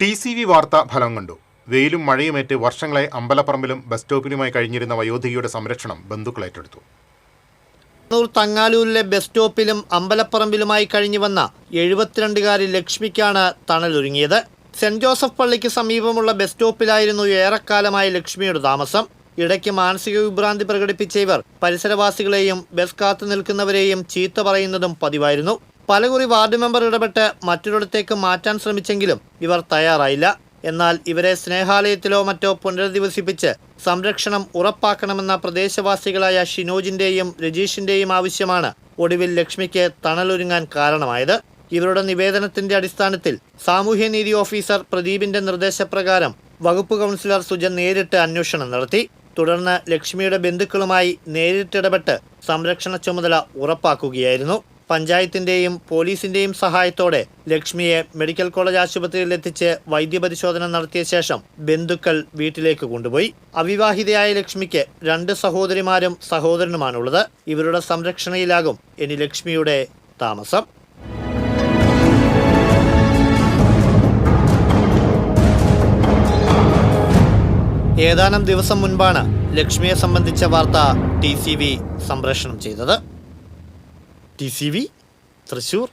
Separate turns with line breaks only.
TCV വാർത്ത ഫലം കണ്ടു. വെയിലും മഴയുമേറ്റ് വർഷങ്ങളെ അമ്പലപ്പറമ്പിലും ബസ് സ്റ്റോപ്പിലുമായി കഴിഞ്ഞിരുന്ന വയോധികയുടെ സംരക്ഷണം ബന്ധുക്കൾ ഏറ്റെടുത്തു.
തങ്ങാലൂരിലെ ബസ് സ്റ്റോപ്പിലും അമ്പലപ്പറമ്പിലുമായി കഴിഞ്ഞു വന്ന 72കാരി ലക്ഷ്മിക്കാണ് തണലൊരുങ്ങിയത്. സെന്റ് ജോസഫ് പള്ളിക്ക് സമീപമുള്ള ബസ് സ്റ്റോപ്പിലായിരുന്നു ഏറെക്കാലമായി ലക്ഷ്മിയുടെ താമസം. ഇടയ്ക്ക് മാനസിക വിഭ്രാന്തി പ്രകടിപ്പിച്ച ഇവർ പരിസരവാസികളെയും ബസ് കാത്തു നിൽക്കുന്നവരെയും ചീത്ത പറയുന്നതും പതിവായിരുന്നു. പലകുറി വാർഡ് മെമ്പർ ഇടപെട്ട് മറ്റൊരിടത്തേക്ക് മാറ്റാൻ ശ്രമിച്ചെങ്കിലും ഇവർ തയ്യാറായില്ല. എന്നാൽ ഇവരെ സ്നേഹാലയത്തിലോ മറ്റോ പുനരധിവസിപ്പിച്ച് സംരക്ഷണം ഉറപ്പാക്കണമെന്ന പ്രദേശവാസികളായ ഷിനോജിന്റെയും രജീഷിന്റെയും ആവശ്യമാണ് ഒടുവിൽ ലക്ഷ്മിക്ക് തണലൊരുങ്ങാൻ കാരണമായത്. ഇവരുടെ നിവേദനത്തിന്റെ അടിസ്ഥാനത്തിൽ സാമൂഹ്യനീതി ഓഫീസർ പ്രദീപിന്റെ നിർദ്ദേശപ്രകാരം വകുപ്പ് കൗൺസിലർ സുജൻ നേരിട്ട് അന്വേഷണം നടത്തി. തുടർന്ന് ലക്ഷ്മിയുടെ ബന്ധുക്കളുമായി നേരിട്ടിടപെട്ട് സംരക്ഷണ ചുമതല ഉറപ്പാക്കുകയായിരുന്നു. പഞ്ചായത്തിന്റെയും പോലീസിന്റെയും സഹായത്തോടെ ലക്ഷ്മിയെ മെഡിക്കൽ കോളേജ് ആശുപത്രിയിൽ എത്തിച്ച് വൈദ്യപരിശോധന നടത്തിയ ശേഷം ബന്ധുക്കൾ വീട്ടിലേക്ക് കൊണ്ടുപോയി. അവിവാഹിതയായ ലക്ഷ്മിക്ക് 2 സഹോദരിമാരും സഹോദരനുമാണുള്ളത്. ഇവരുടെ സംരക്ഷണയിലാകും ഇനി ലക്ഷ്മിയുടെ താമസം. ഏതാനും ദിവസം മുൻപാണ് ലക്ഷ്മിയെ സംബന്ധിച്ച വാർത്ത TCV സംപ്രേഷണം ചെയ്തത്. TCV തൃശൂർ.